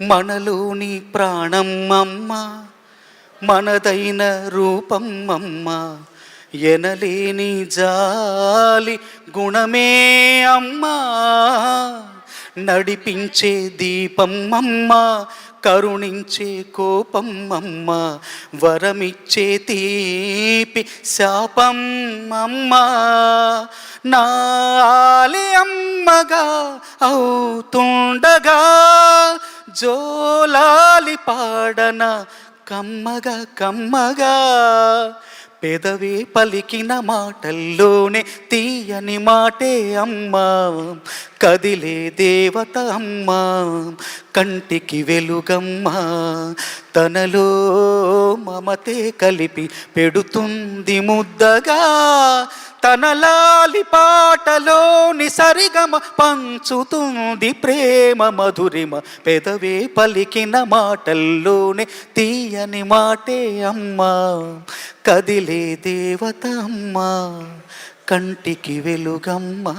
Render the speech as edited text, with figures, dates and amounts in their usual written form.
మనలోని ప్రాణం అమ్మ, మనదైన రూపం అమ్మ, ఎనలేని జాలి గుణమే అమ్మా, నడిపించే దీపం అమ్మ, కరుణించే కోపం అమ్మ, వరమిచ్చే తీపి శాపం అమ్మ, నాలి అమ్మగా అవుతుండగా జోలాలి పాడన కమ్మగా కమ్మగా, పెదవే పలికిన మాటల్లోనే తీయని మాటే అమ్మా, కదిలే దేవత అమ్మా, కంటికి వెలుగమ్మా, తనలో మమతే కలిపి పెడుతుంది ముద్దగా, తన లాలి పాటలోని సరిగమ పంచుతుంది ప్రేమ మధురిమ, పెదవే పలికిన మాటల్లోనే తీయని మాటే అమ్మా, కదిలే దేవత అమ్మా, కంటికి వెలుగమ్మా.